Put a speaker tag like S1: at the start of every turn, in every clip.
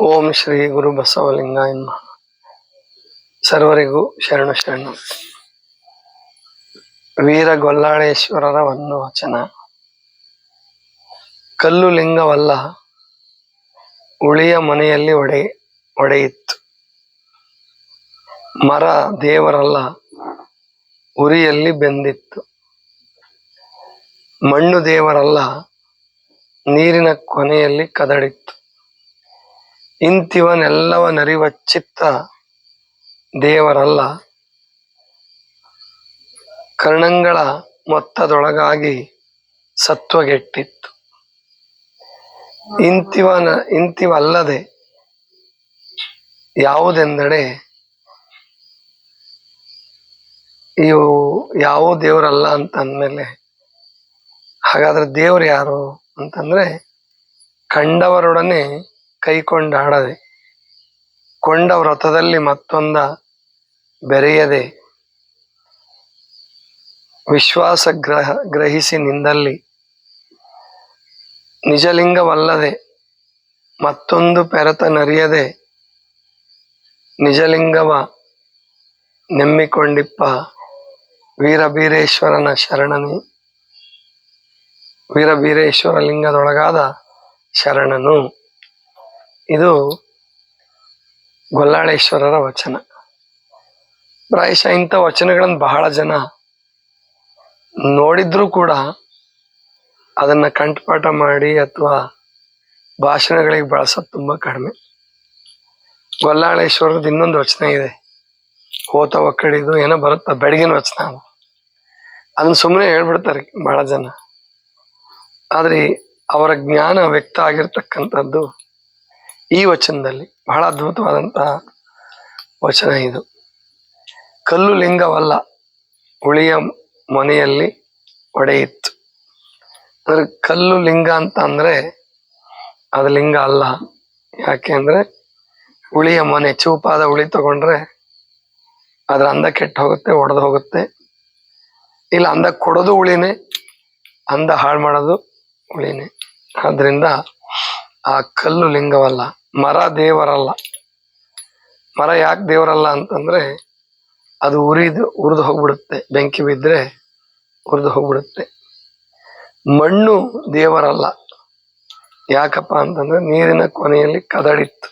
S1: ಓಂ ಶ್ರೀ ಗುರು ಬಸವಲಿಂಗಾಯ ನಮಃ. ಸರ್ವರಿಗೂ ಶರಣು ಶರಣು. ವೀರ ಗೊಲ್ಲಾಳೇಶ್ವರರ ಒಂದು ವಚನ. ಕಲ್ಲು ಲಿಂಗವಲ್ಲ, ಉಳಿಯ ಮನೆಯಲ್ಲಿ ಒಡೆಯಿತ್ತು. ಮರ ದೇವರಲ್ಲ, ಉರಿಯಲ್ಲಿ ಬೆಂದಿತ್ತು. ಮಣ್ಣು ದೇವರಲ್ಲ, ನೀರಿನ ಕೊನೆಯಲ್ಲಿ ಕದಡಿತ್ತು. ಇಂತಿವನೆಲ್ಲವನರಿವ ಚಿತ್ತ ದೇವರಲ್ಲ, ಕರ್ಣಂಗಳ ಮೊತ್ತದೊಳಗಾಗಿ ಸತ್ವಗೆಟ್ಟಿತ್ತು. ಇಂತಿವಲ್ಲದೆ ಯಾವುದೆಂದಡೆ ಇವು ಯಾವ ದೇವರಲ್ಲ ಅಂತ ಅಂದಮೇಲೆ, ಹಾಗಾದ್ರೆ ದೇವ್ರು ಯಾರು ಅಂತಂದ್ರೆ, ಕಂಡವರೊಡನೆ ಕೈಕೊಂಡಾಡದೆ, ಕೊಂಡ ವ್ರತದಲ್ಲಿ ಮತ್ತೊಂದ ಬೆರೆಯದೆ, ವಿಶ್ವಾಸ ಗ್ರಹಿಸಿ ನಿಂದಲ್ಲಿ, ನಿಜಲಿಂಗವಲ್ಲದೆ ಮತ್ತೊಂದು ಪೆರತ ನರಿಯದೆ, ನಿಜಲಿಂಗವ ನೆಮ್ಮಿಕೊಂಡಿಪ್ಪ ವೀರಬೀರೇಶ್ವರನ ಶರಣನೇ. ವೀರಬೀರೇಶ್ವರ ಲಿಂಗದೊಳಗಾದ ಶರಣನು. ಇದು ಗೊಲ್ಲಾಳೇಶ್ವರರ ವಚನ. ಪ್ರಾಯಶಃ ಇಂಥ ವಚನಗಳನ್ನು ಬಹಳ ಜನ ನೋಡಿದ್ರೂ ಕೂಡ ಅದನ್ನ ಕಂಠಪಾಠ ಮಾಡಿ ಅಥವಾ ಭಾಷಣಗಳಿಗೆ ಬಳಸೋದು ತುಂಬಾ ಕಡಿಮೆ. ಗೊಲ್ಲಾಳೇಶ್ವರದ ಇನ್ನೊಂದು ವಚನ ಇದೆ, ಹೋತ ಒಕ್ಕಡಿದು ಏನೋ ಬರುತ್ತ, ಬೆಳಗಿನ ವಚನ. ಅದನ್ನ ಸುಮ್ಮನೆ ಹೇಳ್ಬಿಡ್ತಾರೆ ಬಹಳ ಜನ. ಆದ್ರೆ ಅವರ ಜ್ಞಾನ ವ್ಯಕ್ತ ಆಗಿರ್ತಕ್ಕಂಥದ್ದು ಈ ವಚನದಲ್ಲಿ. ಬಹಳ ಅದ್ಭುತವಾದಂತಹ ವಚನ ಇದು. ಕಲ್ಲು ಲಿಂಗವಲ್ಲ, ಉಳಿಯ ಮನೆಯಲ್ಲಿ ಒಡೆಯಿತ್ತು. ಅಂದ್ರೆ ಕಲ್ಲು ಲಿಂಗ ಅಂತ ಅಂದ್ರೆ ಅದು ಲಿಂಗ ಅಲ್ಲ. ಯಾಕೆ ಅಂದ್ರೆ ಉಳಿಯ ಮನೆ, ಚೂಪಾದ ಉಳಿ ತಗೊಂಡ್ರೆ ಅದ್ರ ಅಂದ ಕೆಟ್ಟು ಹೋಗುತ್ತೆ, ಒಡೆದು ಹೋಗುತ್ತೆ. ಇಲ್ಲ ಅಂದ ಕೊಡೋದು ಉಳಿನೇ, ಅಂದ ಹಾಳು ಮಾಡೋದು ಉಳಿನೇ. ಆದ್ರಿಂದ ಆ ಕಲ್ಲು ಲಿಂಗವಲ್ಲ. ಮರ ದೇವರಲ್ಲ. ಮರ ಯಾಕೆ ದೇವರಲ್ಲ ಅಂತಂದ್ರೆ, ಅದು ಉರಿದು ಹೋಗ್ಬಿಡುತ್ತೆ, ಬೆಂಕಿ ಬಿದ್ದರೆ ಉರಿದು ಹೋಗ್ಬಿಡುತ್ತೆ. ಮಣ್ಣು ದೇವರಲ್ಲ. ಯಾಕಪ್ಪ ಅಂತಂದ್ರೆ ನೀರಿನ ಕೊನೆಯಲ್ಲಿ ಕದಡಿತ್ತು.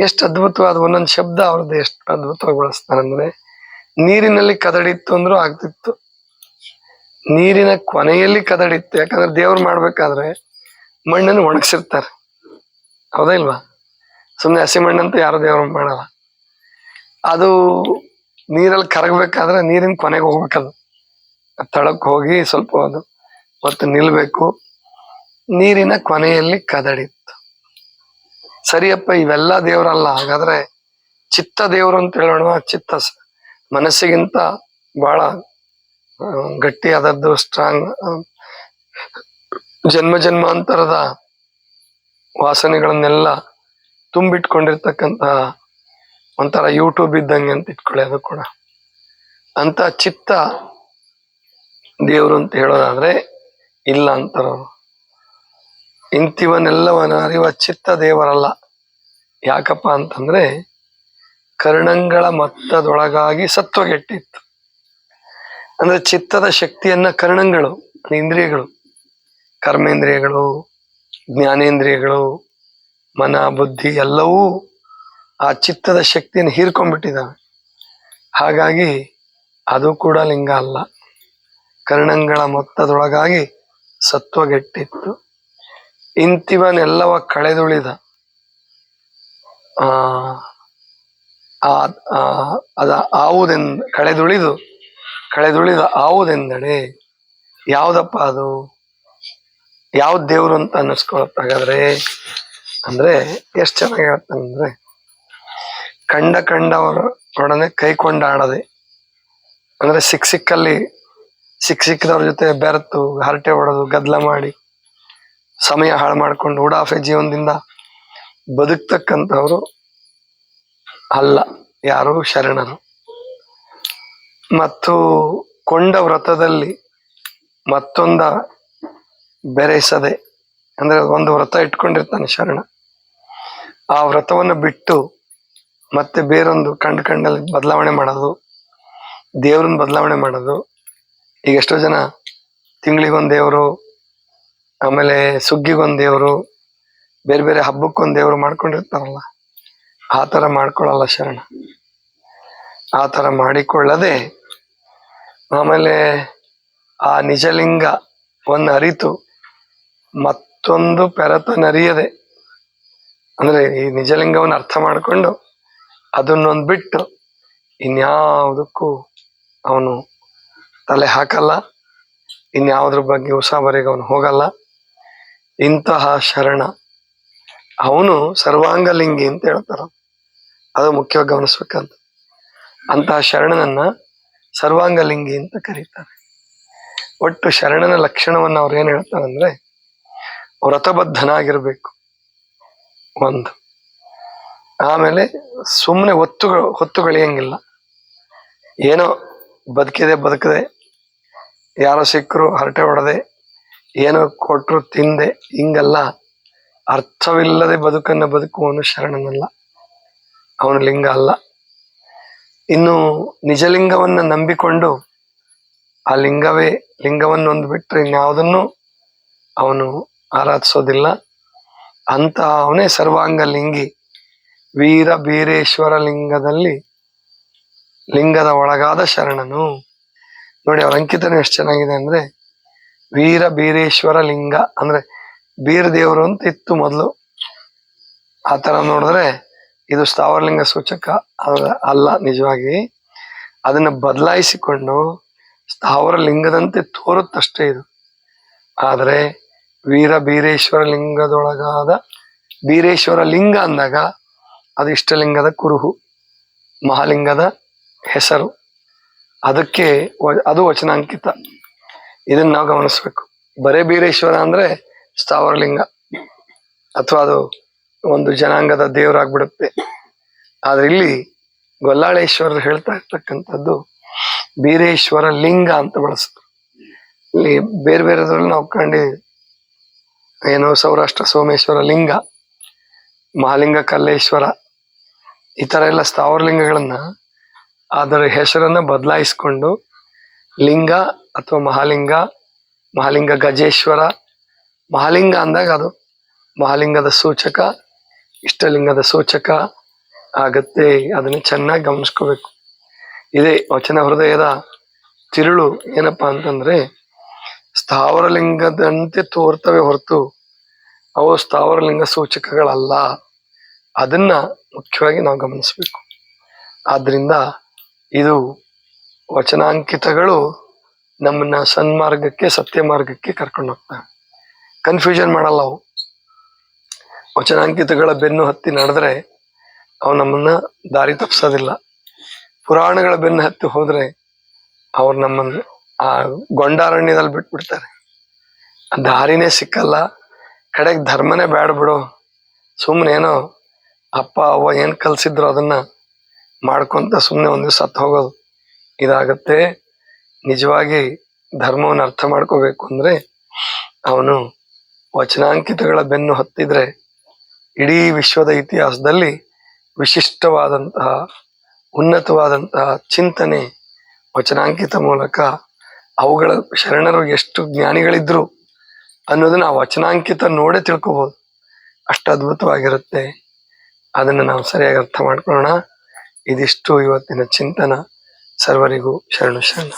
S1: ಎಷ್ಟು ಅದ್ಭುತವಾದ ಒಂದೊಂದು ಶಬ್ದ ಅವ್ರದ್ದು ಎಷ್ಟು ಅದ್ಭುತವಾಗಿ ಬಳಸ್ತಾರಂದ್ರೆ, ನೀರಿನಲ್ಲಿ ಕದಡಿತ್ತು ಅಂದ್ರೂ ಆಗ್ತಿತ್ತು, ನೀರಿನ ಕೊನೆಯಲ್ಲಿ ಕದಡಿತ್ತು. ಯಾಕಂದ್ರೆ ದೇವ್ರು ಮಾಡ್ಬೇಕಾದ್ರೆ ಮಣ್ಣನ್ನು ಒಣಗಿಸಿರ್ತಾರೆ, ಹೌದಾ ಇಲ್ವಾ? ಸುಮ್ಮನೆ ಹಸಿ ಮಣ್ಣಂತೂ ಯಾರು ದೇವ್ರು ಮಾಡಲ್ಲ. ಅದು ನೀರಲ್ಲಿ ಕರಗಬೇಕಾದ್ರೆ ನೀರಿನ ಕೊನೆಗೆ ಹೋಗ್ಬೇಕದು, ತಳಕ್ಕೆ ಹೋಗಿ ಸ್ವಲ್ಪ ಅದು ಮತ್ತೆ ನಿಲ್ಬೇಕು. ನೀರಿನ ಕೊನೆಯಲ್ಲಿ ಕದಡಿತ್ತು. ಸರಿಯಪ್ಪ, ಇವೆಲ್ಲ ದೇವರಲ್ಲ. ಹಾಗಾದ್ರೆ ಚಿತ್ತ ದೇವರು ಅಂತ ಹೇಳೋಣ. ಚಿತ್ತ ಮನಸ್ಸಿಗಿಂತ ಬಹಳ ಗಟ್ಟಿಯಾದದ್ದು, ಸ್ಟ್ರಾಂಗ್, ಜನ್ಮ ಜನ್ಮಾಂತರದ ವಾಸನೆಗಳನ್ನೆಲ್ಲ ತುಂಬಿಟ್ಕೊಂಡಿರ್ತಕ್ಕಂಥ ಒಂಥರ ಯೂಟ್ಯೂಬ್ ಇದ್ದಂಗೆ ಅಂತ ಇಟ್ಕೊಳ್ಳಿ. ಅದು ಕೂಡ ಅಂತ ಚಿತ್ತ ದೇವರು ಅಂತ ಹೇಳೋದಾದ್ರೆ ಇಲ್ಲ ಅಂತಾರವರು. ಇಂತಿವನೆಲ್ಲವನ ಅರಿವ ಚಿತ್ತ ದೇವರಲ್ಲ. ಯಾಕಪ್ಪ ಅಂತಂದ್ರೆ ಕರ್ಣಂಗಳ ಮತ್ತದೊಳಗಾಗಿ ಸತ್ವಗೆಟ್ಟಿತ್ತು. ಅಂದ್ರೆ ಚಿತ್ತದ ಶಕ್ತಿಯನ್ನ ಕರ್ಣಂಗಳು, ಇಂದ್ರಿಯಗಳು, ಕರ್ಮೇಂದ್ರಿಯಗಳು, ಜ್ಞಾನೇಂದ್ರಿಯಗಳು, ಮನ, ಬುದ್ಧಿ ಎಲ್ಲವೂ ಆ ಚಿತ್ತದ ಶಕ್ತಿಯನ್ನು ಹೀರ್ಕೊಂಡ್ಬಿಟ್ಟಿದ್ದಾವೆ. ಹಾಗಾಗಿ ಅದು ಕೂಡ ಲಿಂಗ ಅಲ್ಲ. ಕರ್ಣಂಗಳ ಮೊತ್ತದೊಳಗಾಗಿ ಸತ್ವಗೆಟ್ಟಿತ್ತು. ಇಂತಿವನೆಲ್ಲವ ಕಳೆದುಳಿದ ಅದ ಆವುದೆಂದ ಕಳೆದುಳಿದ ಆವುದೆಂದಡೆ ಯಾವ್ದಪ್ಪ ಅದು? ಯಾವ್ದು ದೇವ್ರು ಅಂತ ಅನ್ನಿಸ್ಕೊಳತ್ತಾಗಾದ್ರೆ ಅಂದ್ರೆ ಎಷ್ಟು ಚೆನ್ನಾಗಿ ಹೇಳ್ತಾನಂದ್ರೆ, ಕಂಡವರೊಡನೆ ಕೈಕೊಂಡಾಡದೆ, ಅಂದ್ರೆ ಸಿಕ್ಕಿದವ್ರ ಜೊತೆ ಬೆರೆತು ಹರಟೆ ಹೊಡೆದು ಗದ್ದಲ ಮಾಡಿ ಸಮಯ ಹಾಳು ಮಾಡ್ಕೊಂಡು ಉಡಾಫೆ ಜೀವನದಿಂದ ಬದುಕ್ತಕ್ಕಂಥವ್ರು ಅಲ್ಲ ಯಾರು ಶರಣರು. ಮತ್ತು ಕೊಂಡ ವ್ರತದಲ್ಲಿ ಮತ್ತೊಂದ ಬೆರೆಸದೆ, ಅಂದ್ರೆ ಒಂದು ವ್ರತ ಇಟ್ಕೊಂಡಿರ್ತಾನೆ ಶರಣ, ಆ ವ್ರತವನ್ನು ಬಿಟ್ಟು ಮತ್ತೆ ಬೇರೊಂದು ಕಂಡಲ್ಲಿ ಬದಲಾವಣೆ ಮಾಡೋದು, ದೇವ್ರನ್ನ ಬದಲಾವಣೆ ಮಾಡೋದು. ಈಗ ಎಷ್ಟೋ ಜನ ತಿಂಗಳಿಗೊಂದು ದೇವರು, ಆಮೇಲೆ ಸುಗ್ಗಿಗೊಂದು ದೇವರು, ಬೇರೆ ಬೇರೆ ಹಬ್ಬಕ್ಕೊಂದು ದೇವರು ಮಾಡ್ಕೊಂಡಿರ್ತಾರಲ್ಲ, ಆ ಥರ ಮಾಡ್ಕೊಳ್ಳಲ್ಲ ಶರಣ. ಆ ಥರ ಮಾಡಿಕೊಳ್ಳದೆ ಆಮೇಲೆ ಆ ನಿಜಲಿಂಗವನ್ನು ಅರಿತು ಮತ್ತೊಂದು ಪೆರತನರಿಯದೆ, ಅಂದ್ರೆ ಈ ನಿಜಲಿಂಗವನ್ನು ಅರ್ಥ ಮಾಡಿಕೊಂಡು ಅದನ್ನೊಂದು ಬಿಟ್ಟು ಇನ್ಯಾವುದಕ್ಕೂ ಅವನು ತಲೆ ಹಾಕಲ್ಲ, ಇನ್ಯಾವುದ್ರ ಬಗ್ಗೆ ಉಸಾಬರಿಗೆ ಅವನು ಹೋಗಲ್ಲ. ಇಂತಹ ಶರಣ ಅವನು ಸರ್ವಾಂಗಲಿಂಗಿ ಅಂತ ಹೇಳ್ತಾರ, ಅದು ಮುಖ್ಯವಾಗಿ ಗಮನಿಸ್ಬೇಕಂತ. ಅಂತಹ ಶರಣನನ್ನ ಸರ್ವಾಂಗಲಿಂಗಿ ಅಂತ ಕರೀತಾರೆ. ಒಟ್ಟು ಶರಣನ ಲಕ್ಷಣವನ್ನು ಅವ್ರು ಏನ್ ಹೇಳ್ತಾರಂದ್ರೆ, ವ್ರತಬದ್ಧನಾಗಿರ್ಬೇಕು ಒಂದು, ಆಮೇಲೆ ಸುಮ್ಮನೆ ಹೊತ್ತುಗಳಿಯಂಗಿಲ್ಲ, ಏನೋ ಬದುಕದೆ ಯಾರೋ ಸಿಕ್ಕರು ಹರಟೆ ಹೊಡೆದೆ, ಏನೋ ಕೊಟ್ರು ತಿಂದೆ, ಹಿಂಗೆಲ್ಲ ಅರ್ಥವಿಲ್ಲದೆ ಬದುಕನ್ನು ಬದುಕುವವನು ಶರಣನಲ್ಲ, ಅವನು ಲಿಂಗ ಅಲ್ಲ. ಇನ್ನು ನಿಜಲಿಂಗವನ್ನ ನಂಬಿಕೊಂಡು ಆ ಲಿಂಗವನ್ನು ಒಂದು ಬಿಟ್ಟರೆ ಇನ್ಯಾವುದನ್ನು ಅವನು ಆರಾಧಿಸೋದಿಲ್ಲ. ಅಂತ ಅವನೇ ಸರ್ವಾಂಗ ಲಿಂಗಿ. ವೀರ ಬೀರೇಶ್ವರ ಲಿಂಗದಲ್ಲಿ ಲಿಂಗದ ಒಳಗಾದ ಶರಣನು. ನೋಡಿ ಅವ್ರ ಅಂಕಿತನು ಎಷ್ಟು ಚೆನ್ನಾಗಿದೆ ಅಂದ್ರೆ, ವೀರ ಬೀರೇಶ್ವರ ಲಿಂಗ ಅಂದ್ರೆ ಬೀರ ದೇವರು ಅಂತ ಇತ್ತು ಮೊದಲು. ಆ ತರ ನೋಡಿದ್ರೆ ಇದು ಸ್ಥಾವರಲಿಂಗ ಸೂಚಕ ಅಲ್ಲ, ನಿಜವಾಗಿ ಅದನ್ನ ಬದಲಾಯಿಸಿಕೊಂಡು ಸ್ಥಾವರ ಲಿಂಗದಂತೆ ತೋರುತ್ತಷ್ಟೇ ಇದು. ಆದರೆ ವೀರ ಬೀರೇಶ್ವರ ಲಿಂಗದೊಳಗಾದ ಬೀರೇಶ್ವರ ಲಿಂಗ ಅಂದಾಗ ಅದು ಇಷ್ಟಲಿಂಗದ ಕುರುಹು, ಮಹಾಲಿಂಗದ ಹೆಸರು, ಅದಕ್ಕೆ ಅದು ವಚನಾಂಕಿತ. ಇದನ್ನ ನಾವು ಗಮನಿಸ್ಬೇಕು. ಬರೇ ಬೀರೇಶ್ವರ ಅಂದ್ರೆ ಸ್ಥಾವರಲಿಂಗ ಅಥವಾ ಅದು ಒಂದು ಜನಾಂಗದ ದೇವರಾಗ್ಬಿಡುತ್ತೆ. ಆದ್ರೆ ಇಲ್ಲಿ ಗೊಲ್ಲಾಳೇಶ್ವರರು ಹೇಳ್ತಾ ಇರ್ತಕ್ಕಂಥದ್ದು ಬೀರೇಶ್ವರ ಲಿಂಗ ಅಂತ ಬಳಸಿದ್ರು. ಇಲ್ಲಿ ಬೇರೆ ಬೇರೆದ್ರಲ್ಲಿ ನಾವು ಏನು ಸೌರಾಷ್ಟ್ರ ಸೋಮೇಶ್ವರ ಲಿಂಗ, ಮಹಾಲಿಂಗ ಕಲ್ಲೇಶ್ವರ, ಈ ತರ ಎಲ್ಲ ಸ್ಥಾವರಲಿಂಗಗಳನ್ನ ಅದರ ಹೆಸರನ್ನ ಬದಲಾಯಿಸ್ಕೊಂಡು ಲಿಂಗ ಅಥವಾ ಮಹಾಲಿಂಗ ಗಜೇಶ್ವರ, ಮಹಾಲಿಂಗ ಅಂದಾಗ ಅದು ಮಹಾಲಿಂಗದ ಸೂಚಕ, ಇಷ್ಟಲಿಂಗದ ಸೂಚಕ ಆಗತ್ತೆ. ಅದನ್ನ ಚೆನ್ನಾಗಿ ಗಮನಿಸ್ಕೋಬೇಕು. ಇದೇ ವಚನ ಹೃದಯದ ತಿರುಳು ಏನಪ್ಪಾ ಅಂತಂದ್ರೆ, ಸ್ಥಾವರಲಿಂಗದಂತೆ ತೋರ್ತವೆ ಹೊರತು ಅವು ಸ್ಥಾವರಲಿಂಗ ಸೂಚಕಗಳಲ್ಲ. ಅದನ್ನ ಮುಖ್ಯವಾಗಿ ನಾವು ಗಮನಿಸ್ಬೇಕು. ಆದ್ರಿಂದ ಇದು ವಚನಾಂಕಿತಗಳು ನಮ್ಮನ್ನ ಸನ್ಮಾರ್ಗಕ್ಕೆ, ಸತ್ಯ ಮಾರ್ಗಕ್ಕೆ ಕರ್ಕೊಂಡು ಹೋಗ್ತವೆ. ಕನ್ಫ್ಯೂಷನ್ ಮಾಡಲ್ಲ ಅವು. ವಚನಾಂಕಿತಗಳ ಬೆನ್ನು ಹತ್ತಿ ನಡೆದ್ರೆ ಅವು ನಮ್ಮನ್ನ ದಾರಿ ತಪ್ಪಿಸೋದಿಲ್ಲ. ಪುರಾಣಗಳ ಬೆನ್ನು ಹತ್ತಿ ಹೋದ್ರೆ ಅವ್ರು ನಮ್ಮನ್ನು ಆ ಗೊಂಡಾರಣ್ಯದಲ್ಲಿ ಬಿಟ್ಬಿಡ್ತಾರೆ, ದಾರಿನೇ ಸಿಕ್ಕಲ್ಲ. ಕಡೆಗೆ ಧರ್ಮನೇ ಬೇಡ ಬಿಡು, ಸುಮ್ಮನೆ ಏನೋ ಅಪ್ಪ ಅವ್ವ ಏನ್ ಕಲ್ಸಿದ್ರು ಅದನ್ನ ಮಾಡ್ಕೊಂತ ಸುಮ್ಮನೆ ಒಂದ್ ದಿವಸ ಸತ್ತು ಹೋಗೋದು ಇದಾಗತ್ತೆ. ನಿಜವಾಗಿ ಧರ್ಮವನ್ನು ಅರ್ಥ ಮಾಡ್ಕೋಬೇಕು ಅಂದ್ರೆ ಅವನು ವಚನಾಂಕಿತಗಳ ಬೆನ್ನು ಹತ್ತಿದ್ರೆ ಇಡೀ ವಿಶ್ವದ ಇತಿಹಾಸದಲ್ಲಿ ವಿಶಿಷ್ಟವಾದಂತಹ ಉನ್ನತವಾದಂತಹ ಚಿಂತನೆ ವಚನಾಂಕಿತ ಮೂಲಕ, ಅವುಗಳ ಶರಣರು ಎಷ್ಟು ಜ್ಞಾನಿಗಳಿದ್ರು ಅನ್ನೋದನ್ನ ಆ ವಚನಾಂಕಿತ ನೋಡೇ ತಿಳ್ಕೊಬಹುದು. ಅಷ್ಟು ಅದ್ಭುತವಾಗಿರುತ್ತೆ. ಅದನ್ನು ನಾವು ಸರಿಯಾಗಿ ಅರ್ಥ ಮಾಡ್ಕೊಳ್ಳೋಣ. ಇದಿಷ್ಟು ಇವತ್ತಿನ ಚಿಂತನ. ಸರ್ವರಿಗೂ ಶರಣ.